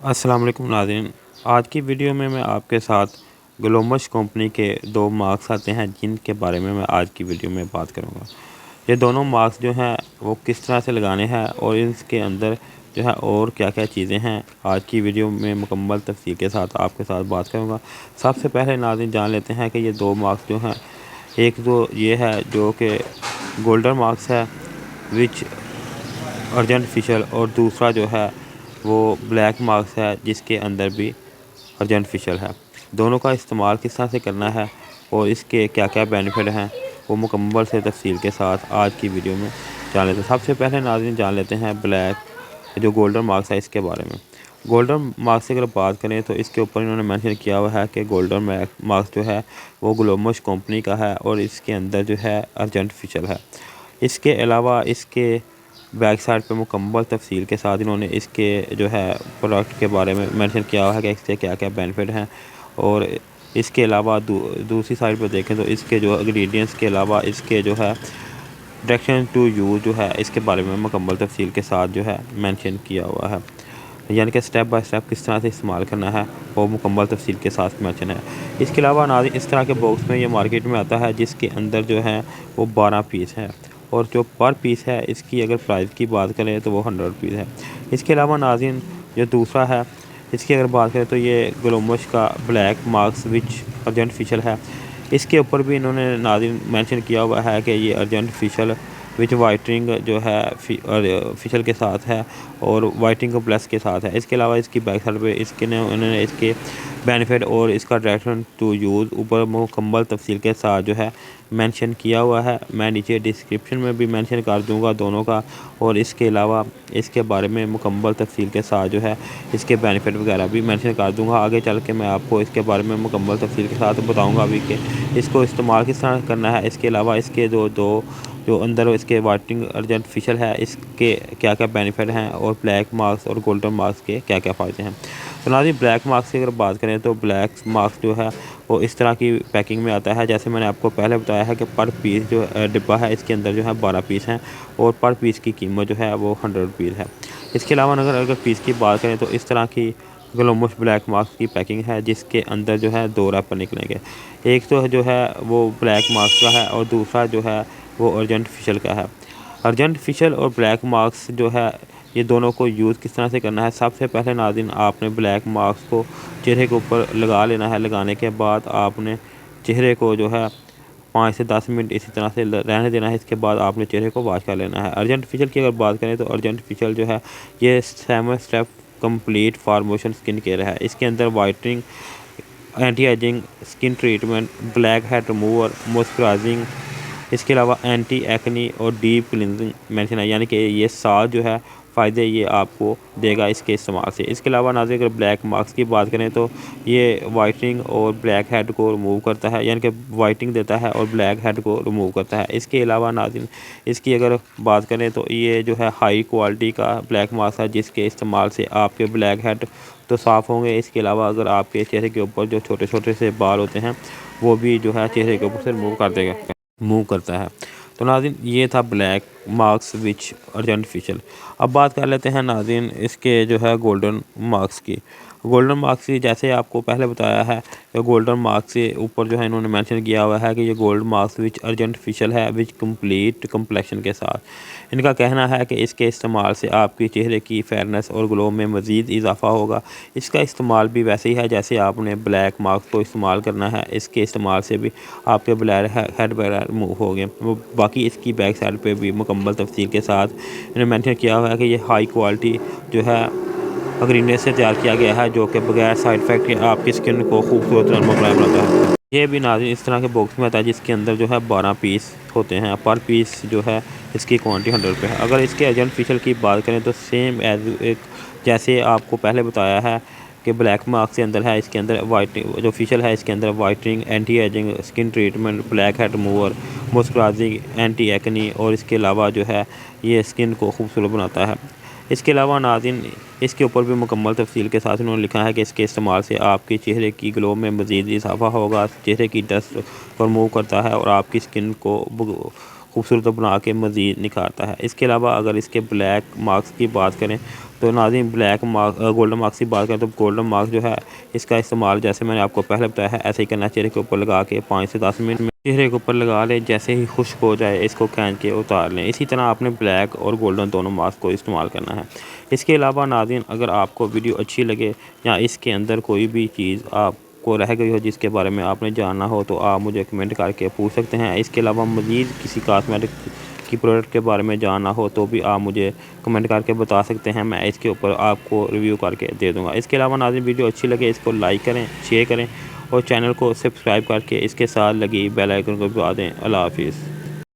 अस्सलाम वालेकुम नाज़रीन। आज की वीडियो में मैं आपके साथ ग्लोमस कंपनी के 2 मास्क आते हैं जिनके बारे में मैं आज की वीडियो में बात करूंगा। ये दोनों मास्क जो हैं वो किस तरह से लगाने हैं और इसके अंदर जो है और क्या-क्या चीज़ें हैं, आज की वीडियो में मुकम्मल तफसील के साथ आपके साथ बात करूँगा। सबसे पहले नाज़रीन जान लेते हैं कि ये 2 मास्क जो हैं, एक तो ये है जो कि गोल्डन मास्क है विच अर्जेंट फेशियल, और दूसरा जो है वो ब्लैक मास्क है जिसके अंदर भी अर्जेंट फेशियल है। दोनों का इस्तेमाल किस तरह से करना है और इसके क्या-क्या बेनिफिट हैं, वो मुकम्मल से तफसील के साथ आज की वीडियो में जान लेते हैं। सबसे पहले नाज़रीन जान लेते हैं ब्लैक जो गोल्डन मास्क है इसके बारे में। गोल्डन मास्क की अगर बात करें तो इसके ऊपर इन्होंने मेंशन किया हुआ है कि गोल्डन मास्क जो है वो ग्लोमस कंपनी का है और इसके अंदर जो है अर्जेंट फेशियल है। इसके अलावा इसके बैक साइड पे मुकम्मल तफसील के साथ इन्होंने इसके जो है प्रोडक्ट के बारे में मेंशन किया हुआ है कि इससे क्या-क्या बेनिफिट हैं, और इसके अलावा दूसरी साइड पे देखें तो इसके जो इंग्रेडिएंट्स के अलावा इसके जो है डायरेक्शन टू यूज़ जो है इसके बारे में मुकम्मल तफसील के साथ जो है मेंशन किया हुआ है, यानी कि स्टेप बाय स्टेप किस तरह से इस्तेमाल करना है वो मुकम्मल तफसील के साथ मेंशन है। इसके अलावा नाज़रीन इस तरह के बॉक्स में ये मार्केट में आता है जिसके अंदर जो है वो 12 पीस है, और जो पर पीस है इसकी अगर प्राइस की बात करें तो वो 100 रुपीज़ है। इसके अलावा नाज़रीन जो दूसरा है इसकी अगर बात करें तो ये ग्लोमस का ब्लैक मास्क विच अर्जेंट फेशियल है। इसके ऊपर भी इन्होंने नाज़रीन मेंशन किया हुआ है कि ये अर्जेंट फेशियल विच वाइटनिंग जो है फेशियल के साथ है और वाइटनिंग प्लस के साथ है। इसके अलावा इसकी बैक साइड पे उन्होंने इसके बेनिफिट और इसका डायरेक्शन टू यूज़ ऊपर मुकम्मल तफसील के साथ जो है मेंशन किया हुआ है। मैं नीचे डिस्क्रिप्शन में भी मेंशन कर दूंगा दोनों का, और इसके अलावा इसके बारे में मुकम्मल तफसील के साथ जो है इसके बेनिफिट वगैरह भी मेंशन कर दूंगा। आगे चल के मैं आपको इसके बारे में मुकम्मल तफसील के साथ बताऊँगा अभी कि इसको इस्तेमाल किस तरह करना है। इसके अलावा इसके जो अंदर इसके वाइटनिंग अर्जेंट फेशियल है इसके क्या-क्या बेनिफिट हैं, और ब्लैक मास्क और गोल्डन मास्क के क्या-क्या फ़ायदे हैं। तो नाज़रीन ब्लैक मास्क की अगर बात करें तो ब्लैक मास्क जो है वो इस तरह की पैकिंग में आता है, जैसे मैंने आपको पहले बताया है कि पर पीस जो डिब्बा है इसके अंदर जो है 12 पीस हैं और पर पीस की कीमत जो है वो 100 रुपीज़ है। इसके अलावा अगर पीस की बात करें तो इस तरह की ग्लोमस ब्लैक मास्क की पैकिंग है जिसके अंदर जो है 2 रैपर निकलेंगे। एक तो जो है वो ब्लैक मास्क का है और दूसरा जो है वो अर्जेंट फेशियल का है। अर्जेंट फेशियल और ब्लैक मास्क जो है ये दोनों को यूज़ किस तरह से करना है। सबसे पहले नाज़रीन आपने ब्लैक मास्क को चेहरे के ऊपर लगा लेना है। लगाने के बाद आपने चेहरे को जो है 5 से 10 मिनट इसी तरह से रहने देना है। इसके बाद आपने चेहरे को वॉश कर लेना है। अर्जेंट फेशियल की अगर बात करें तो अर्जेंट फेशियल जो है ये 7 step complete formation skin care है। इसके अंदर whitening, anti ageing, skin treatment, black head remover, moisturising, इसके अलावा एंटी एक्नी और डीप क्लींजिंग मेंशन है, यानी कि ये 7 जो है फ़ायदे ये आपको देगा इसके इस्तेमाल से। इसके अलावा नाज़रीन अगर ब्लैक मास्क की बात करें तो ये वाइटनिंग और ब्लैक हेड को रिमूव करता है, यानी कि वाइटनिंग देता है और ब्लैक हेड को रिमूव करता है। इसके अलावा नाज़रीन इसकी अगर बात करें तो ये जो है हाई क्वालिटी का ब्लैक मास्क है जिसके इस्तेमाल से आपके ब्लैक हेड तो साफ़ होंगे। इसके अलावा अगर आपके चेहरे के ऊपर जो छोटे-छोटे से बाल होते हैं वो भी जो है चेहरे के ऊपर से रिमूव कर देगा, मूव करता है। तो नाज़रीन ये था ब्लैक मास्क विच अर्जेंट फेशियल। अब बात कर लेते हैं नाज़रीन इसके जो है गोल्डन मास्क की। गोल्डन मास्क की जैसे आपको पहले बताया है कि गोल्डन मास्क से ऊपर जो है इन्होंने मेंशन किया हुआ है कि ये गोल्ड मास्क विच अर्जेंट फेशियल है विच कंप्लीट कम्प्लेक्शन के साथ। इनका कहना है कि इसके इस्तेमाल से आपके चेहरे की फेयरनेस और ग्लो में मज़ीद इजाफा होगा। इसका इस्तेमाल भी वैसे ही है जैसे आपने ब्लैक मास्क को इस्तेमाल करना है। इसके इस्तेमाल से भी आपके ब्लैक हेड वगैरह रिमूव हो गए। वो बाकी इसकी बैक साइड पे भी मुकम्मल तफसील के साथ इन्होंने मेंशन किया हुआ है कि ये हाई क्वालिटी जो है इंग्रीडिएंट से तैयार किया गया है जो कि बगैर साइड इफ़ेक्ट के आपकी स्किन को खूबसूरत नरम और मुलायम बनाता है। ये भी नाज़रीन इस तरह के बॉक्स में आता है जिसके अंदर जो है 12 पीस होते हैं। पर पीस जो है इसकी क्वांटिटी 100 रुपये है। अगर इसके अर्जेंट फेशियल की बात करें तो सेम एज एक जैसे आपको पहले बताया है कि ब्लैक मास्क के अंदर है, इसके अंदर वाइटनिंग जो फेशियल है इसके अंदर whitening, anti ageing, skin treatment, black head remover, moisturising, anti acne, और इसके अलावा जो है ये स्किन को खूबसूरत बनाता है। इसके अलावा नाज़रीन इसके ऊपर भी मुकम्मल तफसील के साथ उन्होंने लिखा है कि इसके इस्तेमाल से आपके चेहरे की ग्लो में मज़ीद इजाफा होगा, चेहरे की डस्ट को रिमूव करता है और आपकी स्किन को खूबसूरत बना के मज़ीद निखारता है। इसके अलावा अगर इसके ब्लैक मास्क की बात करें तो नाज़रीन ब्लैक मार्क गोल्डन मार्क्स की बात करें तो गोल्डन मार्क जो है इसका इस्तेमाल जैसे मैंने आपको पहले बताया है ऐसे ही करना है। चेहरे के ऊपर लगा के 5 से 10 मिनट में चेहरे के ऊपर लगा लें, जैसे ही खुश्क हो जाए इसको खींच के उतार लें। इसी तरह आपने ब्लैक और गोल्डन दोनों मास्क को इस्तेमाल करना है। इसके अलावा नाज़रीन अगर आपको वीडियो अच्छी लगे या इसके अंदर कोई भी चीज़ आपको रह गई हो जिसके बारे में आपने जानना हो तो आप मुझे कमेंट करके पूछ सकते हैं। इसके अलावा मज़ीद किसी कॉस्मेटिक की प्रोडक्ट के बारे में जानना हो तो भी आप मुझे कमेंट करके बता सकते हैं, मैं इसके ऊपर आपको रिव्यू करके दे दूँगा। इसके अलावा नाज़रीन वीडियो अच्छी लगे इसको लाइक करें, शेयर करें और चैनल को सब्सक्राइब करके इसके साथ लगी बेल आइकन को दबा दें। अल्लाह हाफ़िज़।